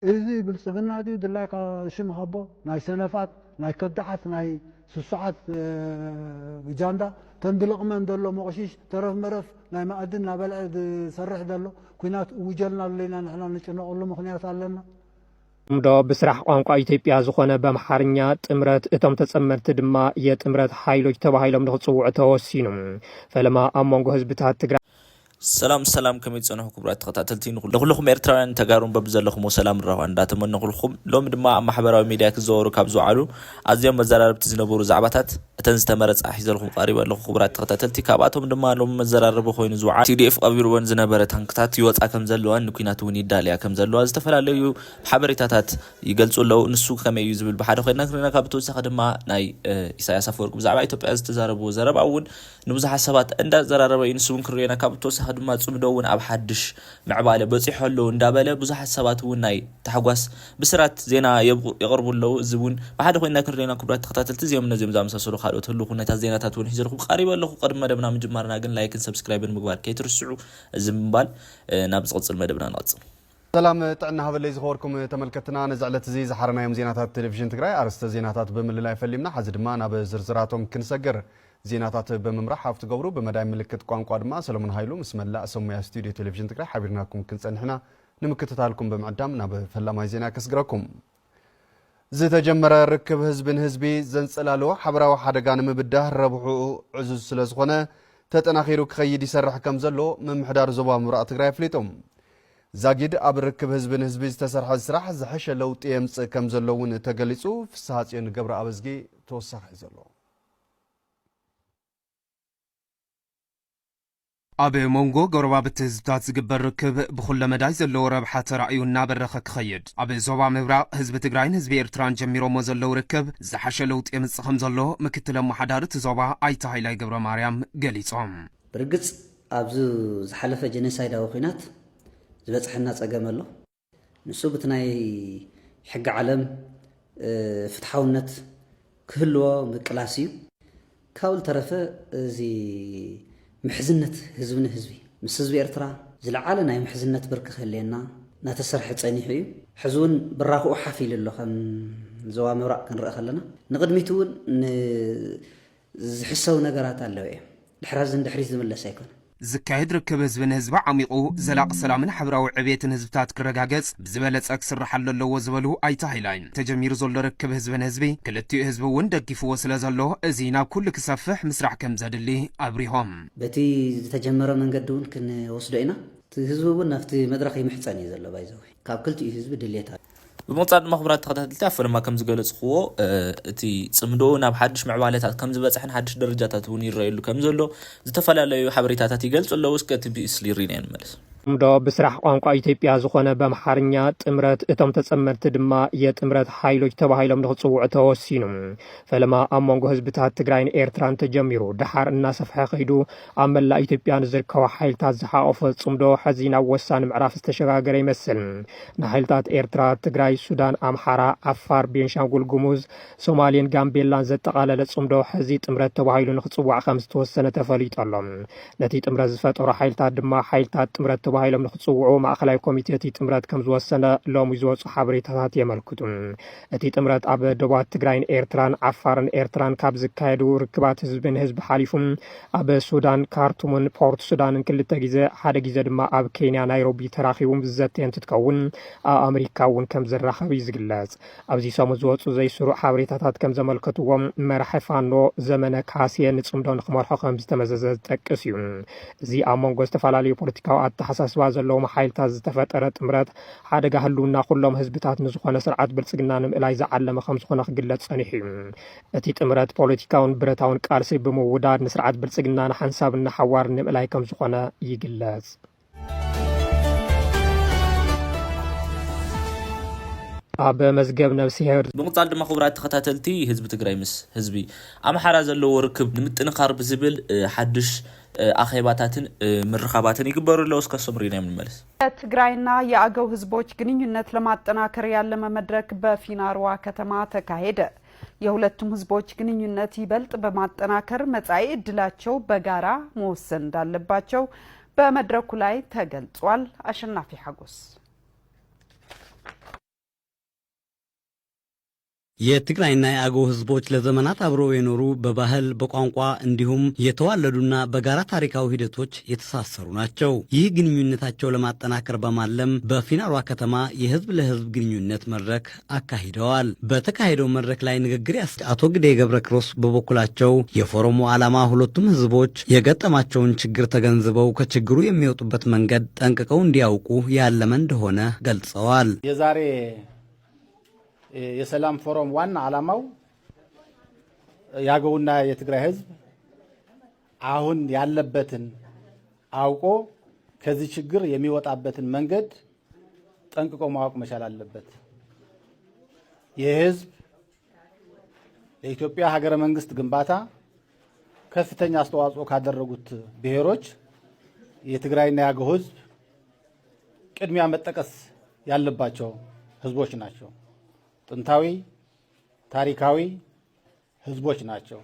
إذا بالسجنات دي دلائك شم خبّو ناي سنفات ناي كدحت ناي سسعات جاندا تندلق من دلو مغشيش ترف مرف ناي ما أدنى بلعد سرح دلو كينات وجلنا لنا نحن نتنقل له مخنيات علينا ምዶ ብስራሕ ቋንቋ ኢትዮጵያ ዝኾነ በአምሓርኛ ጥምረት እቶም ተጸመርቲ ድማ የጥምረት ኃይሎች ተባሂሎም ንኽጽውዑ ተወሲኑ ፈለማ ኣብ መንጎ ህዝብታት ትግራይ ሰላም ከመይ ጽነሑ ክብራት ተኸታተልቲ ንኹልኩም ኤርትራውያን ተጋሩን በብዘለኹም ሰላም ረዋ እንዳተመነ ኩልኩም ሎም ድማ ኣብ ማሕበራዊ ሚድያ ክዘወሩ ካብ ዝውዓሉ ኣዝዮም መዘራረብቲ ዝነበሩ ዛዕባታት እተን ዝተመረጻ ሒዘልኩም ቀሪብ ኣለኹ ክብራት ተኸታተልቲ ካብኣቶም ድማ ሎም መዘራረብ ኮይኑ ዝውዓል TDF ቀቢርወን ዝነበረ ታንክታት ይወጻ ከም ዘለዋን ንኩናት እውን ይዳልያ ከም ዘለዋ ዝተፈላለዩ ሓበሬታታት ይገልጹ ኣለው ንሱ ከመይ እዩ ዝብል ብሓደ ኮይና ክርና ካብ ተወሳኺ ድማ ናይ ኢሳያስ አፈወርቂ ብዛዕባ ኢትዮጵያ ዝተዛረበው ዘረባ እውን ንብዙሓት ሰባት እንዳዘራረበ ንሱን ክርና ካብ ተወሳኺ ድማ ጽምዶውን ኣብ ሓድሽ ምዕባለ በጽሖሎ እንዳበለ ብዙሓት ሰባት እውን ናይ ተሓጓስ ብስራት ዜና ይቀርቡለው ዝቡን ብሓደ ኮይና ክርና ክብራት ተኸታተልቲ ዚኦም ነዚኦም ዛመሳሰሉ ካልኦት ህሉ ኩነታት ዜናታት እውን ሒዘልኩም ቀሪብ ኣለኹ ቅድመ መደብና ምጅማርና ግን ላይክን ሰብስክራይብን ምግባር ከይትርስዑ ዝምባል ናብ ዝቕጽል መደብና ንቐጽል ሰላም ጥዕና ሀበለይ ዝኸወርኩም ተመልከትና ነዝዕለት እዚ ዝሓረናዮም ዜናታት ቴሌቪዥን ትግራይ አርስተ ዜናታት ብምልላይ ፈሊምና ሓዚ ድማ ናብ ዝርዝራቶም ክንሰግር ዜናታት በመምራሕ ሃፍት ገብሩ በመዳይ ምልክት ቋንቋ ድማ ሰለሞን ኃይሉ ምስ መላእ ሰሙያ ስቱዲዮ ቴሌቪዥን ትግራይ ሓቢርናኩም ክንጸንሕና ንምክትታልኩም በመዕዳም ናብ ፈላማይ ዜና ከስግረኩም ዝተጀመረ ርክብ ህዝብን ህዝቢ ዘንጸላልዎ ሓበራዊ ሓደጋ ንምብዳህ ረብሑ ዕዙዝ ስለዝኾነ ተጠናኺሩ ክኸይድ ይሰርሕ ከም ዘሎ ምምሕዳር ዞባ ምብራቕ ትግራይ ኣፍሊጦም ዛጊድ ኣብ ርክብ ህዝብን ህዝቢ ዝተሰርሐ ስራሕ ዝሐሸ ለውጢ የምጽእ ከም ዘለውን ተገሊጹ ፍስሐ ጽዮን ገብረ ኣበዝጊ ተወሳኺ ዘሎ ኣብ መንጎ ጎረባብቲ ህዝብታት ዝግበር ርክብ ብኹለ መዳይ ዘለዎ ረብሓ ተራእዩ እናበረኸ ክኸይድ ኣብ ዞባ ምብራቕ ህዝቢ ትግራይን ህዝቢ ኤርትራን ጀሚሮሞ ዘለው ርክብ ዝሓሸ ለውጢ የምጽእ ከም ዘሎ ምክትል ኣመሓዳሪ እቲ ዞባ ኣይተ ሃይላይ ገብረ ማርያም ገሊጾም ብርግጽ ኣብዚ ዝሓለፈ ጀኖሳይዳዊ ኩናት ዝበጽሐና ጸገም ኣሎ ንሱ በቲ ናይ ሕጊ ዓለም ፍትሓውነት ክህልዎ ምቅላስ እዩ ካብኡ ተረፈ እዚ محزنة ህዝብን ህዝቢ ምስ ህዝቢ ኤርትራ ዝለዓለ ናይ ምሕዝነት ብርክ ክህልየና ናተሰርሐ ጸኒሑ እዩ ሕዙን ብራኽኡ ሓፊል ኣሎ ከም ዞባ ምብራቕ ክንርኢ ከለና ንቅድሚት እውን ዝሕሰው ነገራት ኣለዎ እዮም ድሕራዝን ድሕሪት ዝምለስ ኣይኮነ ዝካየድ ርክብ ህዝብን ህዝቢ ዓሚቑ ዘላቕ ሰላምን ሕብራዊ ዕብየትን ህዝብታት ክረጋገጽ ብዝበለጸ ክስራሕ ኣለዎ ዝበሉ ኣይተ ሃይላይ ተጀሚሩ ዘሎ ርክብ ህዝብን ህዝቢ ክልቲኡ ህዝቢ እውን ደጊፍዎ ስለ ዘሎ እዚ ናብ ኩሉ ክሰፍሕ ምስራሕ ከም ዘድሊ ኣብሪሆም በቲ ዝተጀመረ መንገዲ እውን ክንወስዶ ኢና እቲ ህዝቢ እውን ናብቲ መድረኽ ይምሕፀን እዩ ዘሎ ባይዘዊ ካብ ክልቲኡ ህዝቢ ድሌት بمقصد مخبرات تخطيط تعرف لما كم زجلت خو تي صمدو ناب حدش مع بالات كم زبصحن حدش درجات وني ريلو كم زلو زتفلالو حبريتات يገልጹ እስከ ቲቢስሊ ሪኔን መልስ ምዶ ብስራሕ ቋንቋ ኢትዮጵያ ዝኾነ በአምሓርኛ ጥምረት እቶም ተጸመርቲ ድማ የጥምረት ኃይሎች ተባሂሎም ንኽጽውዑ ተወሲኑ ፈለማ ኣብ መንጎ ህዝብታት ትግራይን ኤርትራን ተጀሚሩ ድሓር እናሰፍሐ ኸይዱ ኣብ መላእ ኢትዮጵያ ዝርከቡ ኃይልታት ዝሓቆፈ ጽምዶ ሕዚና ወሳኒ ምዕራፍ ዝተሸጋገረ ይመስል ንኃይልታት ኤርትራ ትግራይ ሱዳን አምሓራ አፋር ቤንሻንጉል ጉሙዝ ሶማሌን ጋምቤላን ዘጠቃለለ ጽምዶ ሕዚ ጥምረት ተባሂሉ ንኽጽዋዕ ከም ዝተወሰነ ተፈሊጡ ኣሎ ነቲ ጥምረት ዝፈጠሩ ኃይልታት ድማ ኃይልታት ጥምረት ተባሂሎም ንኽጽውዑ ማእኸላይ ኮሚቴ ጥምረት ከም ዝወሰነ ሎሚ ዝወጹ ሓበሬታታት የመልክቱ እቲ ጥምረት ኣብ ደቡብ ትግራይን ኤርትራን አፋርን ኤርትራን ካብ ዝካየዱ ርክባት ህዝብን ህዝቢ ሓሊፉም ኣብ ሱዳን ካርቱምን ፖርት ሱዳንን ክልተ ግዜ ሓደ ግዜ ድማ ኣብ ኬንያ ናይሮቢ ተራኺቦም ዝዘተየን ትትከውን ኣብ ኣሜሪካ እውን ከም ዝራኸብ ዝግለጽ ኣብዚ ሰሙን ዝወጹ ዘይስሩዕ ሓበሬታታት ከም ዘመልክትዎም መራሒ ፋኖ ዘመነ ካሴ ንጽምዶ ንኽመርሖ ከም ዝተመዘዘ ዝጠቅስ እዩ እዚ ኣብ መንጎ ዝተፈላለዩ ፖለቲካዊ ኣተሓሳስባ ዘለዎ ሓይልታት ዝተፈጠረ ጥምረት ሓደጋ ህልውና ኩሎም ህዝብታት ንዝኾነ ስርዓት ብልጽግና ንምእላይ ዝዓለመ ከም ዝኾነ ክግለጽ ጸኒሑ እዩ እቲ ጥምረት ፖለቲካውን ብረታውን ቃልሲ ብምውዳድ ንስርዓት ብልጽግና ንሓንሳብን ሓዋር ንምእላይ ከም ዝኾነ ይግለጽ ኣብ መዝገብ ነብስሄር ብመጻል ድማ خبرات ተኸታተልቲ ህዝቢ ትግራይ ምስ ህዝቢ ኣምሓራ ዘለዎ ርክብ ንምጥንኻር ብዝብል ሓድሽ አኼባታትን ምርኻባትን ይግበሩለው እስከ ሶምሪና የምንመለስ ትግራይና የአገው ህዝቦች ግንኙነት ለማጠናከር ያለመ መድረክ በፊናርዋ ከተማ ተካሄደ የሁለቱም ህዝቦች ግንኙነት ይበልጥ በማጠናከር መጻኢ ዕድላቸው በጋራ መወሰን እንዳለባቸው በመድረኩ ላይ ተገልጿል አሸናፊ ሐጎስ የትግራይና የአገው ህዝቦች ለዘመናት አብረው የኖሩ በባህል በቋንቋ እንዲሁም የተዋለዱና በጋራ ታሪካዊ ሂደቶች የተሳሰሩ ናቸው። ይህ ግንኙነታቸው ለማጠናከር በማለም በፊናሯ ከተማ የህዝብ ለህዝብ ግንኙነት መድረክ አካሂደዋል። በተካሄደው መድረክ ላይ ንግግር አቶ ግዴ ገብረ ክርስቶስ በበኩላቸው የፎረሙ ዓላማ ሁለቱም ህዝቦች የገጠማቸውን ችግር ተገንዝበው ከችግሩ የሚወጡበት መንገድ ጠንቅቀው እንዲያውቁ ያለመ እንደሆነ ገልጸዋል። የዛሬ የሰላም ፎረም ዋና ዓላማው ያገውና የትግራይ ህዝብ አሁን ያለበትን አውቆ ከዚህ ችግር የሚወጣበትን መንገድ ጠንቅቆ ማወቅ መቻል አለበት። የህዝብ ለኢትዮጵያ ሀገረ መንግስት ግንባታ ከፍተኛ አስተዋጽኦ ካደረጉት ብሔሮች የትግራይና ያገው ህዝብ ቅድሚያ መጠቀስ ያለባቸው ህዝቦች ናቸው። ጥንታዊ ታሪካዊ ህዝቦች ናቸው።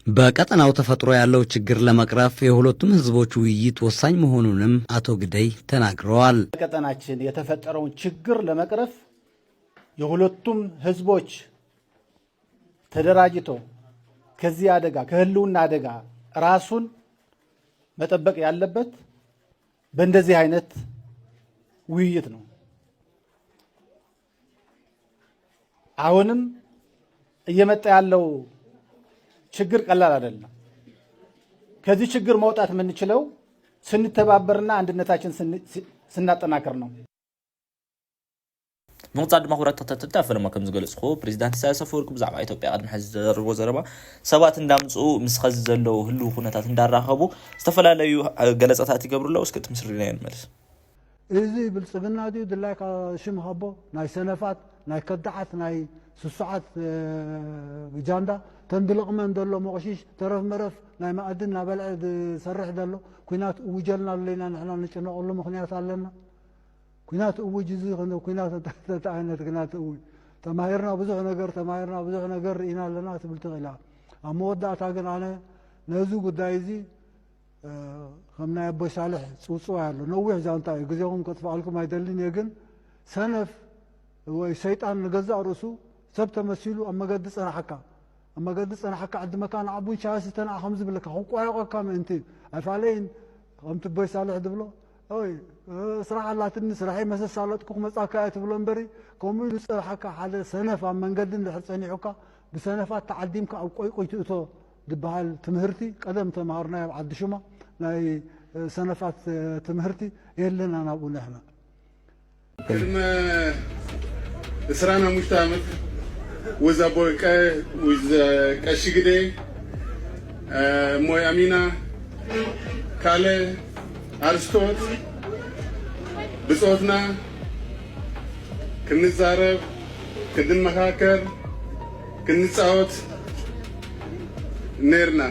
በቀጠናው ተፈጥሮ ያለው ችግር ለመቅረፍ የሁለቱም ህዝቦች ውይይት ወሳኝ መሆኑንም አቶ ግደይ ተናግረዋል። በቀጠናችን የተፈጠረውን ችግር ለመቅረፍ የሁለቱም ህዝቦች ተደራጅቶ ከዚህ አደጋ ከህልውና አደጋ ራሱን መጠበቅ ያለበት በእንደዚህ አይነት ውይይት ነው። አሁንም እየመጣ ያለው ችግር ቀላል አይደለም። ከዚህ ችግር መውጣት የምንችለው ስንተባበርና አንድነታችን ስናጠናክር ነው። ምቁፃ ድማ ኩራት ተከታተልቲ ኣብ ፈለማ ከም ዝገለጽኩ ፕሬዚዳንት ኢሳያስ አፈወርቂ ብዛዕባ ኢትዮጵያ ቅድሚ ሕዚ ዘርቦ ዘረባ ሰባት እንዳምፁ ምስ ኸዚ ዘለው ህልው ኩነታት እንዳራኸቡ ዝተፈላለዩ ገለጻታት ይገብሩለው። እስከ ትምስሪና እንመልስ። እዚ ብልጽግና ድዩ ድላይካ ሽም ሃቦ ናይ ሰነፋት ናይ ከዳዓት ናይ ስሱዓት ጃንዳ ተንድልቕመን ዘሎ መቕሺሽ ተረፍ መረፍ ናይ ማእድን ናበልዐ ዝሰርሕ ዘሎ ኩናት እውጀልና ኣለና ንሕና ንጭነቐሉ ምክንያት ኣለና። ኩናት እውጅ እዚ ኩናት አይነት ኩናት እውጅ ተማሂርና ብዙሕ ነገር ርኢና ኣለና ትብል ትኽእላ። ኣብ መወዳእታ ግን ኣነ ነዚ ጉዳይ እዚ ከም ናይ ኣቦይ ሳልሕ ፅውፅዋ ኣሎ ነዊሕ ዛንታ እዩ ግዜኹም ከጥፍኣልኩም ኣይደልን እየ። ግን ሰነፍ ወይ ሰይጣን ንገዛእ ርእሱ ሰብ ተመሲሉ ኣብ መገዲ ፀናሓካ ዕድመካ ንዓቡን ሻያሲ ተንዓ ከም ዝብለካ ክቋረቐካ ምእንቲ ኣይፋለይን ከምቲ ኣቦይ ሳልሕ ድብሎ ስራሕ ኣላትኒ ስራሐይ መሰሳለጥኩ ክመፃካ እየ ትብሎ እምበሪ ከምኡ ኢሉ ፀብሓካ ሓደ ሰነፍ ኣብ መንገዲ እንድሕር ፀኒሑካ ብሰነፋት ተዓዲምካ ኣብ ቆይቆይ ትእቶ ዝበሃል ትምህርቲ ቀደም ተማሃርናዮ ኣብ ዓዲ ሹማ ናይ ሰነፋት ትምህርቲ የለና ናብኡ ንሕና ቅድመ 25 ዓመት ወዝ ኣቦይ ቀሺ ግደይ ሞይ አሚና ካለ አርስቶት ብጾትና ክንዛረብ ክንመካከር ክንጻወት ነርና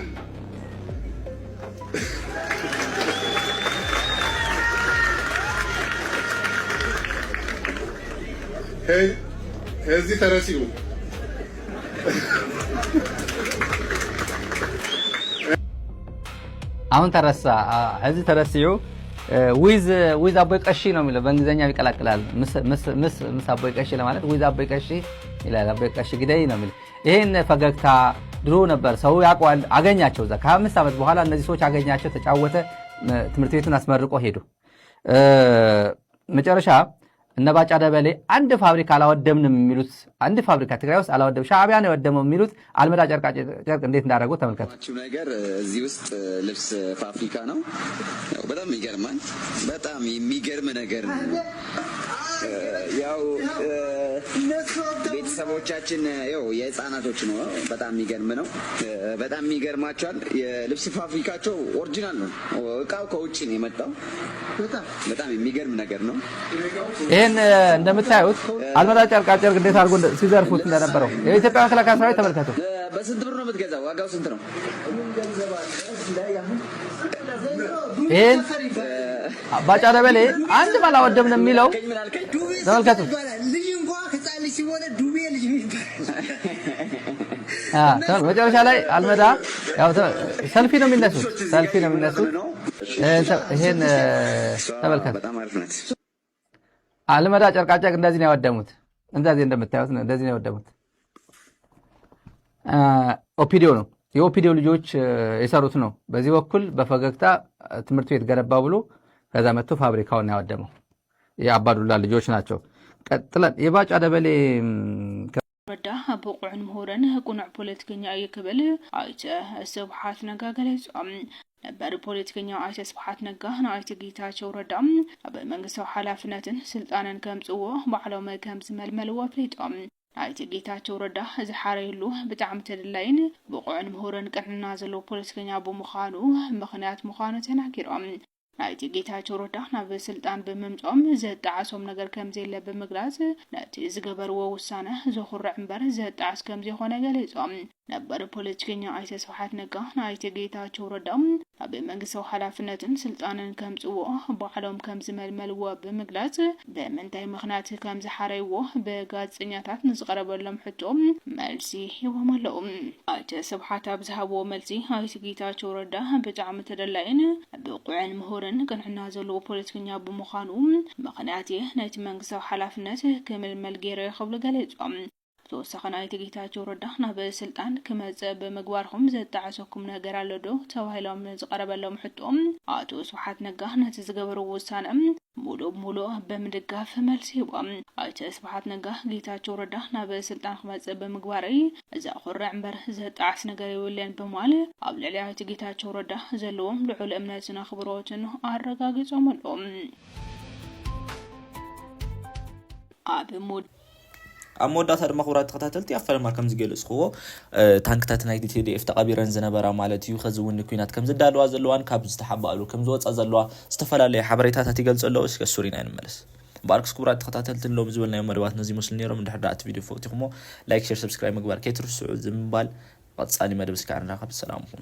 هذه تراسيو አሁን ተረሳ እዚህ ተረሲዩ ዊዝ አቦይ ቀሺ ነው የሚለው በእንግሊዘኛ ይቀላቅላል። ምስ አቦይ ቀሺ ለማለት ዊዝ አቦይ ቀሺ ይላል። አቦይ ቀሺ ግደይ ነው የሚለው። ይሄን ፈገግታ ድሮ ነበር ሰው ያውቀዋል። አገኛቸው እዛ ከ5 ዓመት በኋላ እነዚህ ሰዎች አገኛቸው፣ ተጫወተ፣ ትምህርት ቤቱን አስመርቆ ሄዱ። መጨረሻ እነ ባጫ ደበሌ አንድ ፋብሪካ አላወደምንም የሚሉት አንድ ፋብሪካ ትግራይ ውስጥ አላወደም ሻዕቢያ ነው የወደመው የሚሉት አልመዳ ጨርቃ ጨርቅ እንዴት እንዳደረጉ ተመልከቱ። ነገር እዚህ ውስጥ ልብስ ፋብሪካ ነው። በጣም ይገርማል። በጣም የሚገርም ነገር ነው። ያው ቤተሰቦቻችን ያው የህፃናቶች ነው። በጣም የሚገርም ነው። በጣም ይገርማቸዋል። የልብስ ፋብሪካቸው ኦሪጂናል ነው። እቃው ከውጭ ነው የመጣው። በጣም የሚገርም ነገር ነው። ይሄን እንደምታዩት አልመዳ ጨርቃ ጨርቅ እንዴት አድርጎ ሲዘርፉት እንደነበረው የኢትዮጵያ መከላከያ ሰራዊት ተመልከቱ። በስንት ብር ነው የምትገዛው? ዋጋው ስንት ነው? ይሄን ባጫ ደበሌ አንድ ባላወደም ነው የሚለው ተመልከቱ። መጨረሻ ላይ አልመዳ ያው ሰልፊ ነው የሚነሱት። ይሄን ተመልከቱ። አልመዳ ጨርቃጨርቅ እንደዚህ ነው ያወደሙት። እንደዚህ እንደምታዩት እንደዚህ ነው ያወደሙት። ኦፒዲዮ ነው የኦፒዲዮ ልጆች የሰሩት ነው። በዚህ በኩል በፈገግታ ትምህርት ቤት ገነባ ብሎ ከዛ መጥቶ ፋብሪካውን ያወደመው የአባዱላ ልጆች ናቸው። ቀጥለን የባጫ ደበሌ ረዳ ብቁዕን ምሁርን ቁኑዕ ፖለቲከኛ እዩ ክብል ኣይተ ስብሓት ነጋ ገለጾም ነበር። ፖለቲከኛ ኣይተ ስብሓት ነጋ ንኣይተ ጌታቸው ረዳ ኣብ መንግስታዊ ሓላፍነትን ስልጣንን ከምጽዎ ባዕሎም ከም ዝመልመልዎ ኣፍሊጦም ኣይተ ጌታቸው ረዳ ዝሓረየሉ ብጣዕሚ ተድላይን ብቁዕን ምሁርን ቅንዕና ዘለዎ ፖለቲከኛ ብምዃኑ ምኽንያት ምዃኑ ተናጊሮም ናይቲ ጌታቸው ረዳ ናብ ስልጣን በመምጾም ዘጣዓሶም ነገር ከም ዘለ በመግላጽ ነቲ ዝገበርዎ ውሳነ ዘኹርዕ እምበር ዘጣዓስ ከም ዘይኾነ ገሊጾም ነበር። ፖለቲከኛ ኣይተ ስብሓት ነጋ ናይቲ ጌታቸው ረዳ ኣብ መንግስታዊ ሓላፍነትን ስልጣንን ከምጽዎ ባዕሎም ከም ዝመልመልዎ በመግላጽ ብምንታይ ምኽንያት ከም ዝሓረይዎ ብጋዜጠኛታት ንዝቐረበሎም ሕቶ መልሲ ሂቦም ኣለዉ። ኣይተ ስብሓት ኣብ ዝሃብዎ መልሲ ናይቲ ጌታቸው ረዳ ብጣዕሚ ተደላይን ብቁዕን ምሁርን ቅንዕና ዘለዎ ፖለቲከኛ ብምዃኑ ምኽንያት ናይቲ መንግስታዊ ሓላፍነት ክምልመል ገይረ ክብሉ ገሊጾም ተወሳኺ ናይቲ ጌታቸው ረዳ ናብ ስልጣን ክመጽእ ብምግባርኩም ዘጣዓሰኩም ነገር ኣሎ ዶ ተባሂሎም ዝቐረበሎም ሕቶም ኣቶ ስብሓት ነጋ ነቲ ዝገበርዎ ውሳነ ሙሉእ ብምድጋፍ መልሲ ሂቦም ኣይተ ስብሓት ነጋ ጌታቸው ረዳ ናብ ስልጣን ክመጽእ ብምግባረይ ዘኹርዕ እምበር ዘጣዓስ ነገር የብለን በማል ኣብ ልዕሊ ኣይተ ጌታቸው ረዳ ዘለዎም ልዑል እምነትን ኣኽብሮትን ኣረጋጊጾም ኣሎም። ኣብ መወዳእታ ድማ ክቡራት ተኸታተልቲ ኣፈለማ ከም ዝገለጽኽዎ ታንክታት ናይቲ TDF ተቐቢረን ዝነበራ ማለት እዩ። ከዚ እውን ኩናት ከም ዝዳለዋ ዘለዋን ካብ ዝተሓባሉ ከም ዝወፃ ዘለዋ ዝተፈላለዩ ሓበሬታታት ይገልጹ ኣለዉ። እስከ ሱሪና እንመለስ። ባርክስ ክቡራት ተኸታተልቲ ሎም ዝበልናዮ መደባት ነዚ መስሉ ነይሮም። እንድሕር ዳኣቲ ቪድዮ ፈቲኹሞ ላይክ፣ ሼር፣ ሰብስክራይብ ምግባር ከይትርስዑ ዝምባል ቀጻሊ መደብ እስካዕ ንራኸብ። ሰላም ሁኑ።